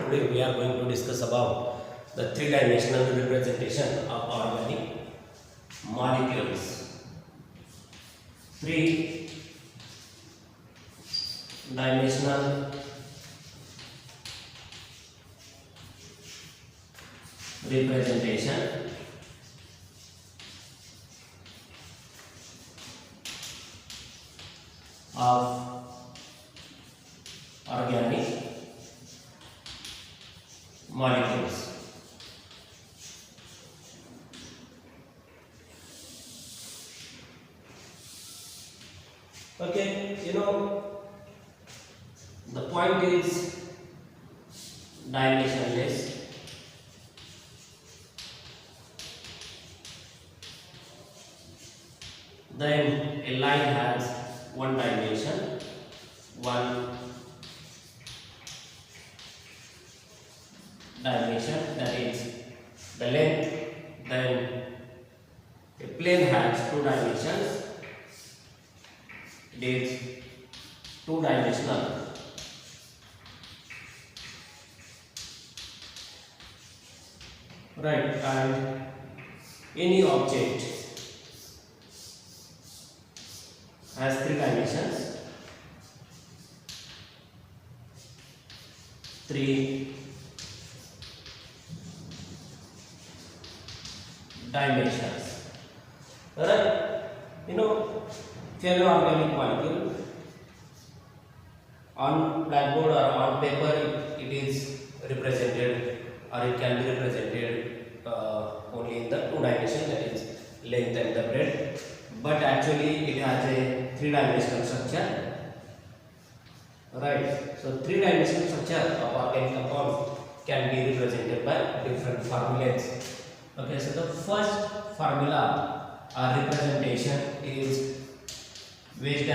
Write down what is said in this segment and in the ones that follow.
today we are going to discuss about the three-dimensional representation of organic molecules. Three-dimensional representation of organic molecules. Okay, the point is dimensionless. Then a line has one dimension, that is the length. Then a plane has two dimensions, it is two-dimensional. Right, and any object has three dimensions, Alright, if you have an organic molecule on blackboard or on paper, it is represented, or it can be represented only in the two dimension, that is length and the breadth, but actually it has a three-dimensional structure. Right, so three-dimensional structure of organic compound can be represented by different formulas. Okay, so the first formula or representation is wedge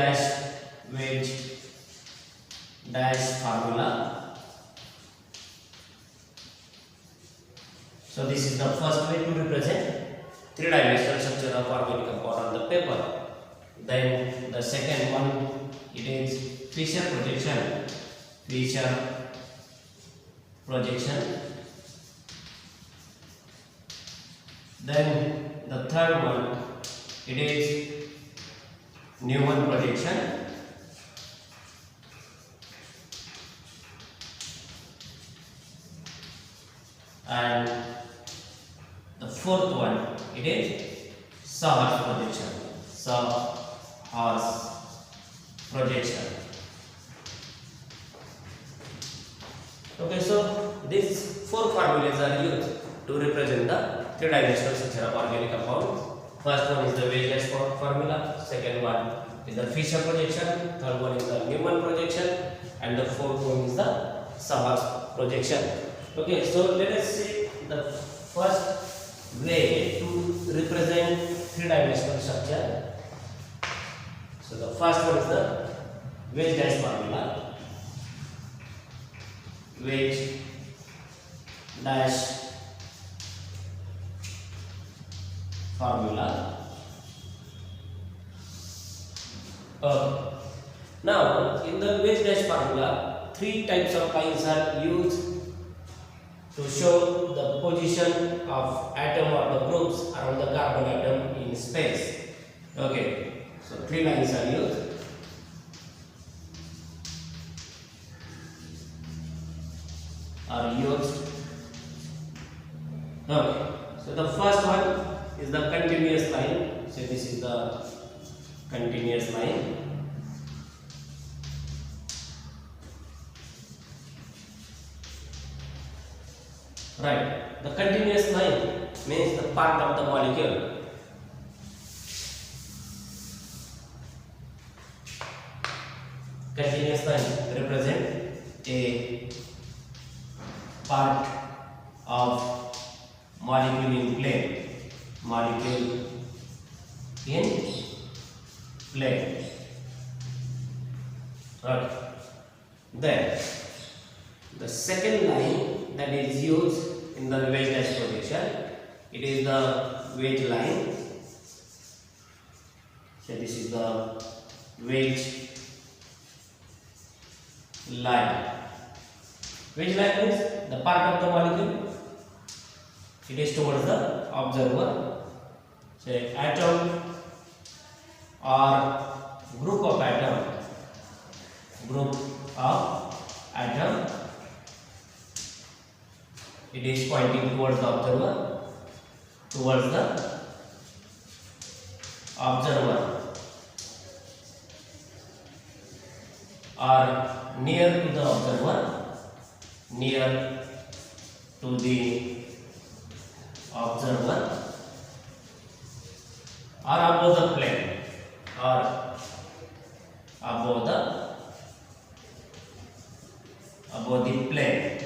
dash formula. So this is the first way to represent three-dimensional structure of organic compound on the paper. Then the second one, it is Fisher projection. Then the third one, it is Newman projection. And the fourth one, it is Sahar's projection. Okay, so these four formulas are used to represent the three-dimensional structure of organic compound. First one is the wedge formula, second one is the Fisher projection, third one is the Newman projection, and the fourth one is the Sahar's projection. Okay, so let us see the first way to represent three-dimensional structure. So the first one is the wedge dash formula. Wedge dash formula. Now in the wedge dash formula, three types of lines are used to show the position of atom or the groups around the carbon atom in space. Okay, so three lines are used. Okay, so the first one is the continuous line. So this is the continuous line. Right, the continuous line means the part of the molecule. Continuous line represent a part of molecule in plane. Right. Then the second line that is used in the wedge dash projection, it is the wedge line. So this is the wedge line. Wedge line means the part of the molecule it is towards the observer. Say atom or group of atom, it is pointing towards the observer, or near to the observer, or above the plane,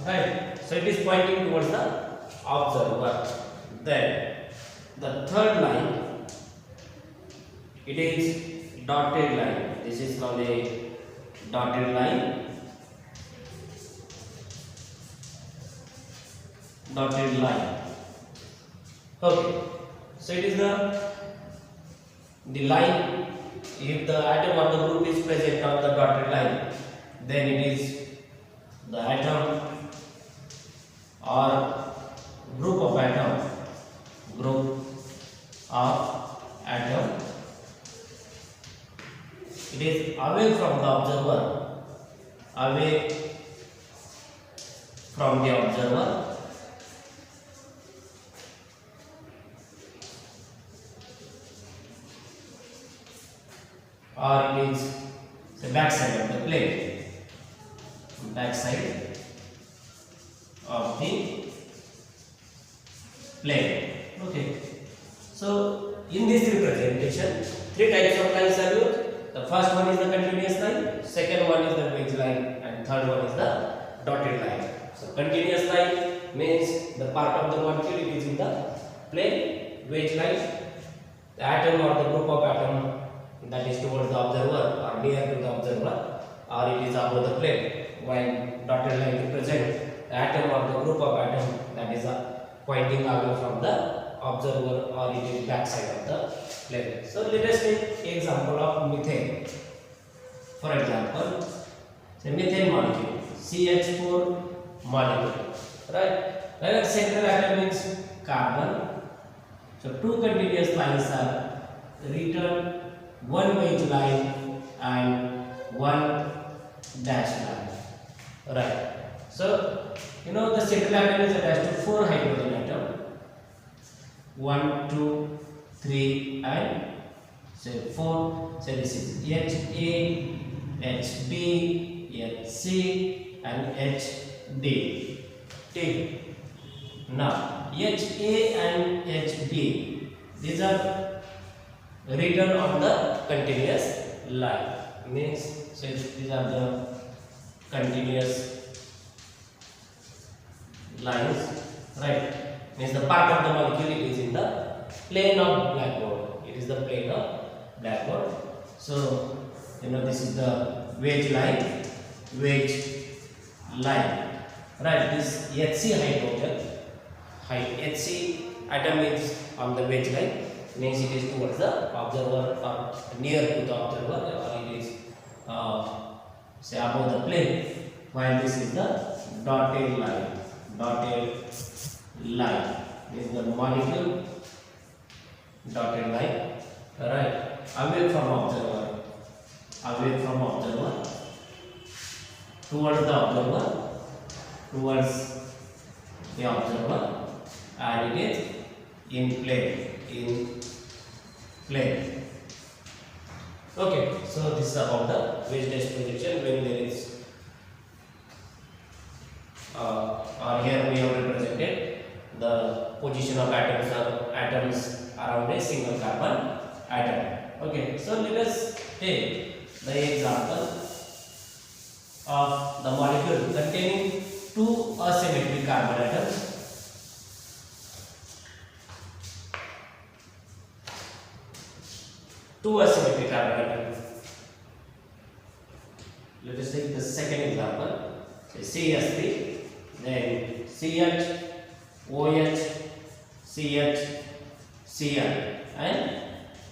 right? So it is pointing towards the observer. Then the third line, it is dotted line. This is called a dotted line. Okay, so it is the line. If the atom or the group is present on the dotted line, then it is the atom or group of atom, it is away from the observer, or it is the back side of the plane, Okay, so in this representation, three types of lines are used. The first one is the continuous line, second one is the wedge line, and third one is the dotted line. So continuous line means the part of the molecule it is in the plane. Wedge line, the atom or the group of atom that is towards the observer or near to the observer, or it is above the plane. While dotted line represents the atom or the group of atom that is pointing away from the observer, or it is back side of the plane. So let us take example of methane. For example, say methane molecule, CH4 molecule, right? Where central atom is carbon. So two continuous lines are written, one wedge line and one dash line, right? So you know the central atom is attached to 4 hydrogen atom, 1, 2, 3 and say 4. So this is HA, HB, HC and HD. Now HA and HB, these are written on the continuous line. Means so these are the continuous lines, right? Means the part of the molecule it is in the plane of blackboard. It is the plane of blackboard. So you know this is the wedge line, right? This HC hydrogen, HC atom is on the wedge line, means it is towards the observer or near to the observer, or it is say above the plane. While this is the dotted line is the molecule, dotted line, right? Away from observer, towards the observer, and it is in plane. Okay, so this is about the wedge dash projection when there is or here we have represented the position of atoms around a single carbon atom. Okay, so let us take the example of the molecule containing 2 asymmetric carbon atoms. Let us take the second example. Say CH3, then CH, OH, CH, Cl and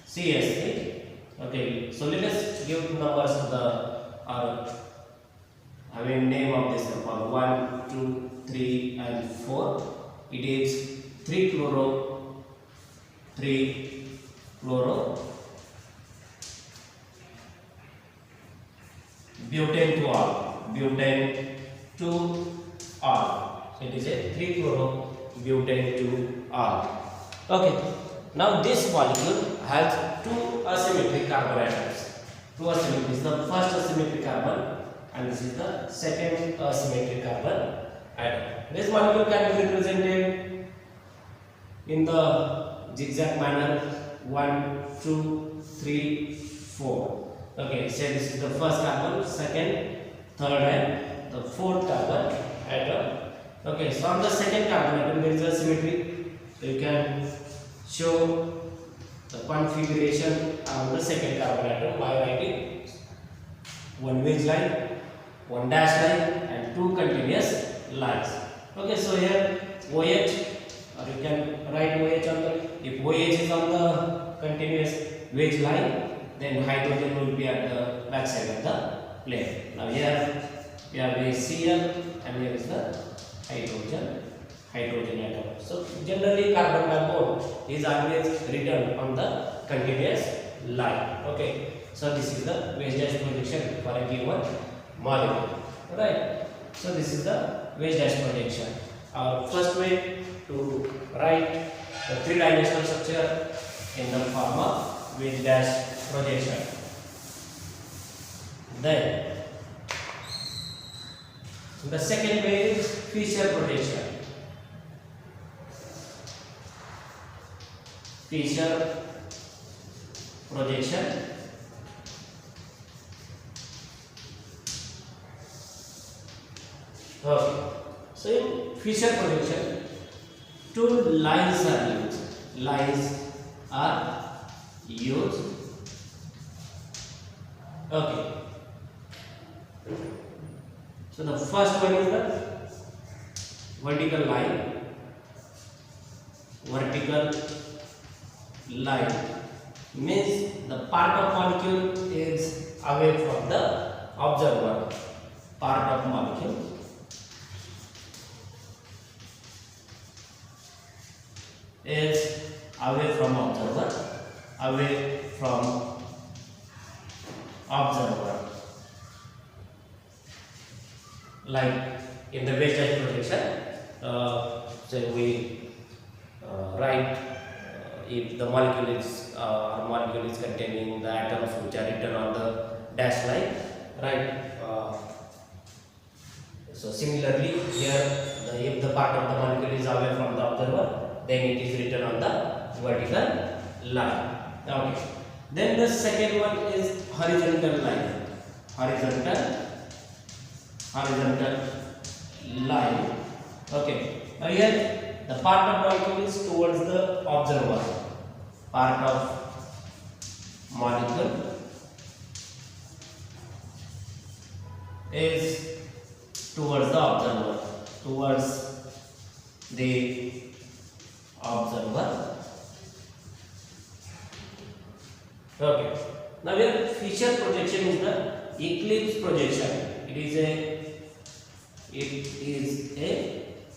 CH3. Okay, so let us give numbers of the I mean name of this compound 1, 2, 3 and 4. It is 3 chloro, 3 chloro, butane to all, butane to all. So it is a 3 chloro butane to all. Okay. Now this molecule has two asymmetric carbon atoms. Two asymmetric. This is the first asymmetric carbon and this is the second asymmetric carbon atom. This molecule can be represented in the zigzag manner 1, 2, 3, 4. Okay, so this is the first carbon, second, third and the fourth carbon atom. Okay, so on the second carbon atom there is a symmetry. So you can show the configuration of the second carbon atom by writing one wedge line, one dash line and two continuous lines. Okay, so here OH, or you can write OH on the, if OH is on the continuous wedge line, then hydrogen will be at the back side of the plane. Now here we have a Cl and here is the hydrogen atom. So generally carbon compound is always written on the continuous line. Okay, so this is the wedge dash projection for a given molecule. Right. So this is the wedge dash projection. Our first way to write the three-dimensional structure in the form of wedge dash projection. Then the second way is Fischer projection. Fischer projection. Okay. So in Fischer projection, two lines are used. Okay. So the first one is the vertical line means the part of molecule is away from the observer. Part of molecule is away from observer. Like in the wedge dash projection, so we write if the molecule is containing the atoms which are written on the dash line, right? So similarly here, if the part of the molecule is away from the observer, then it is written on the vertical line. Okay. Then the second one is horizontal line. Horizontal line. Okay. Now here the part of molecule is towards the observer. Part of molecule is towards the observer. Okay. Now here Fischer projection is the eclipse projection. It is a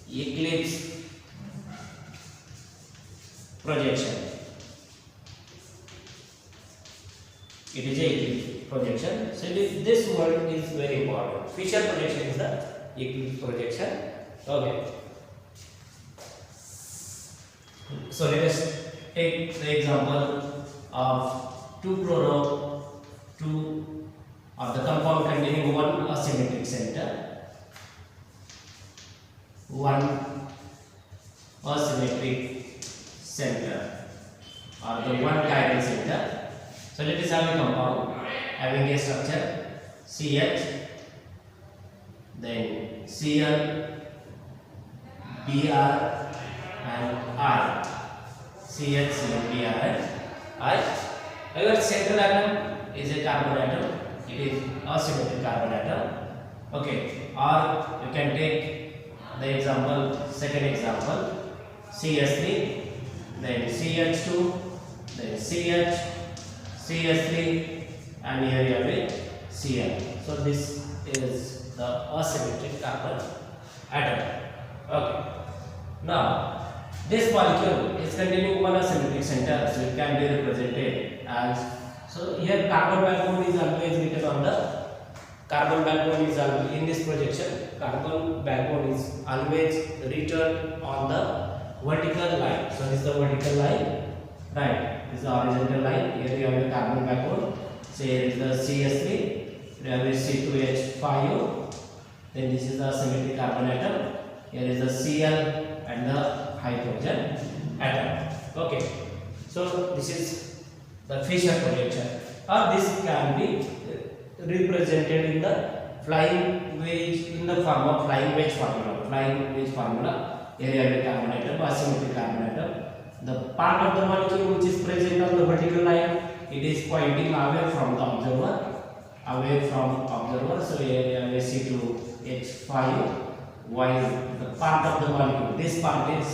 eclipse projection. It is a eclipse projection. So this word is very important. Fischer projection is the eclipse projection. Okay. So let us take the example of 2-chloro, 2 of the compound containing one asymmetric center, one asymmetric center, or the one chiral center. So let us have a compound having a structure CH, then Cl, Br and I. CH, Cl, Br and I. Our central atom is a carbon atom. It is asymmetric carbon atom. Okay. Or you can take the example, second example, CH3, then CH2, then CH, CH3, and here you have a Cl. So this is the asymmetric carbon atom. Okay. Now, this molecule is containing one asymmetric center, so it can be represented as, so here carbon backbone is always written on the carbon backbone is always in this projection. Carbon backbone is always written on the vertical line. So this is the vertical line, right? This is the horizontal line. Here you have the carbon backbone. So here is the CH3. You have the C2H5O. Then this is the symmetric carbon atom. Here is the Cl and the hydrogen atom. Okay. So this is the Fischer projection, or this can be represented in the flying wedge in the form of flying wedge formula. Flying wedge formula. Here you have the carbon atom, asymmetric carbon atom. The part of the molecule which is present on the vertical line, it is pointing away from the observer. Away from observer. So here you have a C2H5. While the part of the molecule, this part is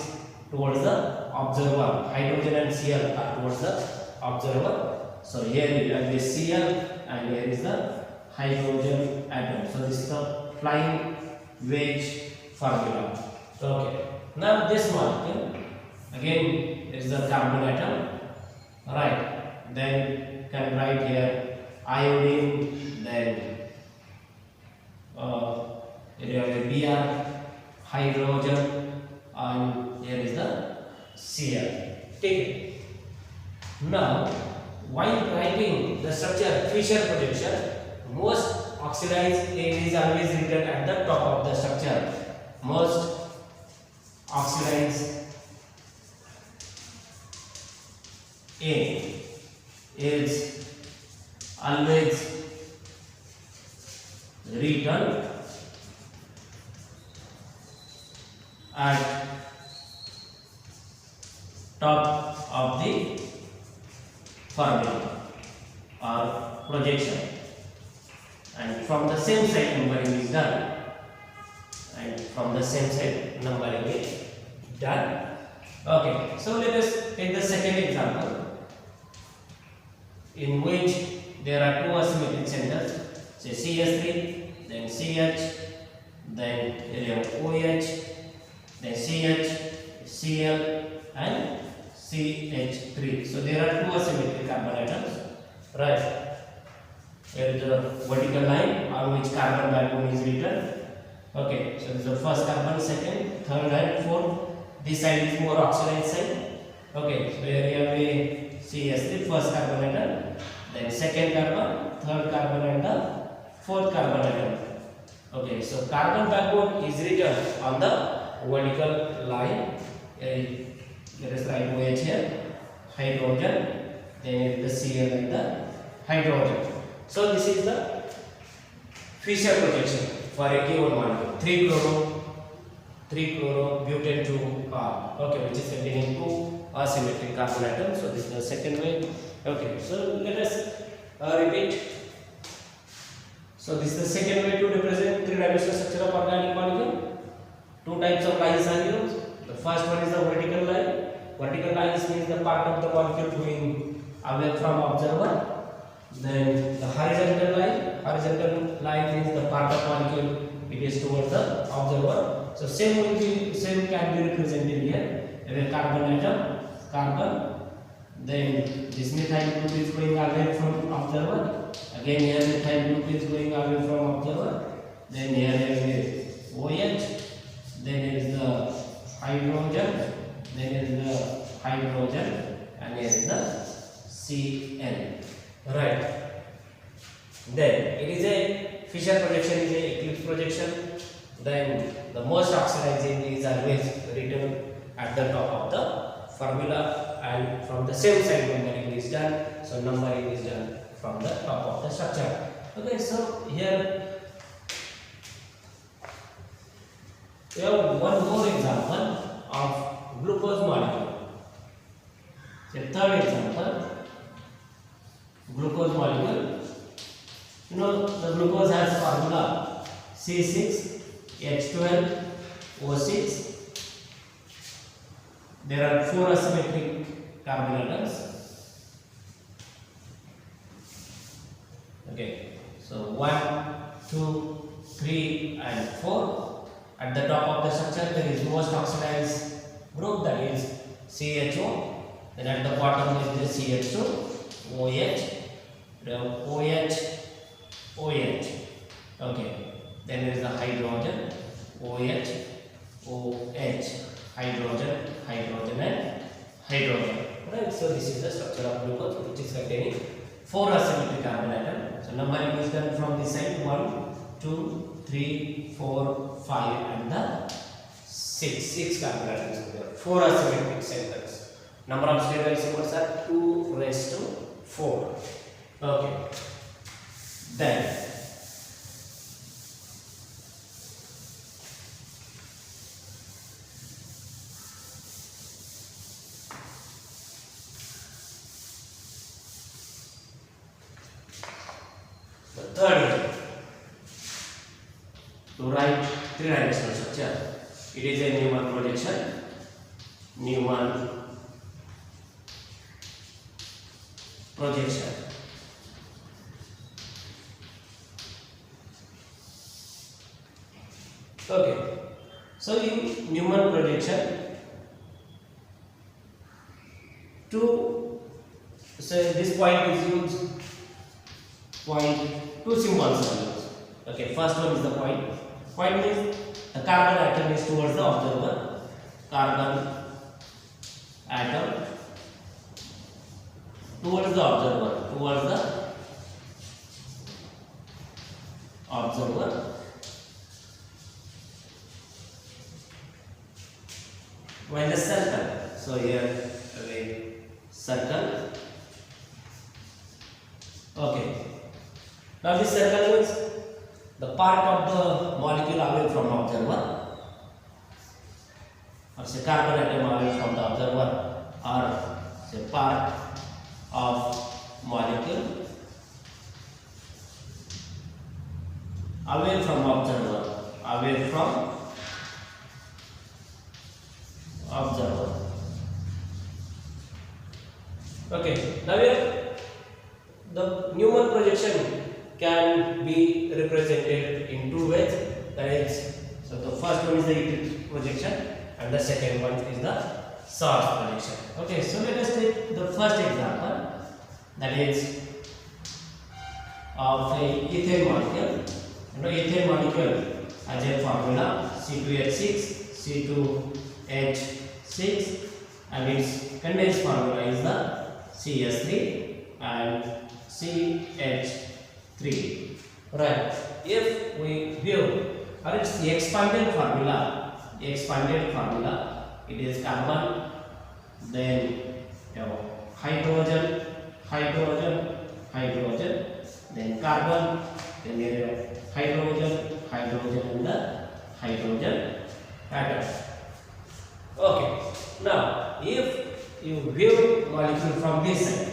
towards the observer. Hydrogen and Cl are towards the observer. So here you have the Cl and here is the hydrogen atom. So this is the flying wedge formula. Okay. Now this molecule, again it is the carbon atom, right? Then can write here iodine, then here you have Br, hydrogen, and here is the Cl. Okay. Now, while writing the structure Fischer projection, most oxidized air is always written at the top of the structure. Most oxidized air is always written at top of the formula or projection, and from the same side numbering is done, and from the same side numbering is done. Okay, so let us take the second example in which there are two asymmetric centers, say CH3, then CH, then OH, then CH, Cl, and CH3. So there are two asymmetric carbon atoms, right? Here is the vertical line on which carbon backbone is written. Okay, so this is the first carbon, second, third, and fourth. This side is more oxidized side. Okay, so here you have a CH3, first carbon atom, then second carbon, third carbon, and the fourth carbon atom. Okay, so carbon backbone is written on the vertical line. Let us write OH here, hydrogen, then the Cl and the hydrogen. So this is the Fischer projection for a given molecule, 3-chloro-butane 2-R, okay, which is containing two asymmetric carbon atoms. So this is the second way. Okay, so let us repeat. So this is the second way to represent three-dimensional structure of organic molecule. Two types of lines are used. The first one is the vertical line. Vertical lines means the part of the molecule going away from observer. Then the horizontal line. Horizontal line means the part of molecule it is towards the observer. So same can be represented here. A carbon atom, carbon. Then this methyl group is going away from observer. Again here methyl group is going away from observer. Then here is OH. Then here is the hydrogen. Then here is the hydrogen, and here is the Cl. Right. Then it is a Fischer projection, is a eclipse projection. Then the most oxidizing is always written at the top of the formula, and from the same side numbering is done. So numbering is done from the top of the structure. Okay, so here we have one more example of glucose molecule. The third example, glucose molecule. You know the glucose has formula C6H12O6. There are four asymmetric carbon atoms. Okay, so 1, 2, 3 and 4. At the top of the structure there is most oxidized group, that is CHO. Then at the bottom is the CH2, OH, OH, OH. Okay. Then there is the hydrogen, OH, OH, hydrogen, hydrogen and hydrogen. Right. So this is the structure of glucose, which is containing 4 asymmetric carbon atoms. So numbering is done from this side: 1, 2, 3, 4, 5, and the 6 carbon atoms. 4 asymmetric centers. Number of stable isomers are 2 raised to 4. Okay. Then the third way to write three-dimensional structure. It is a Newman projection. Newman projection. Okay. So in Newman projection, this point is used. Two symbols are used. Okay. First one is the point. Point means the carbon atom is towards the observer. Carbon atom towards the observer. While the circle. So here a circle. Okay. Now this circle means the part of the molecule away from observer, or say carbon atom away from the observer, or say part of molecule away from observer, Okay. Now here the Newman projection can be represented in two ways. That is, so the first one is the elliptic projection, and the second one is the source projection. Okay, so let us take the first example, that is of a ethane molecule. Ethane molecule has a formula C2H6, C2H6, and its condensed formula is the CS3 and CH3. Right. If we view, or it's the expanded formula, it is carbon, then hydrogen, then carbon, then hydrogen, and the hydrogen atom. Okay. Now, if you view molecule from this side,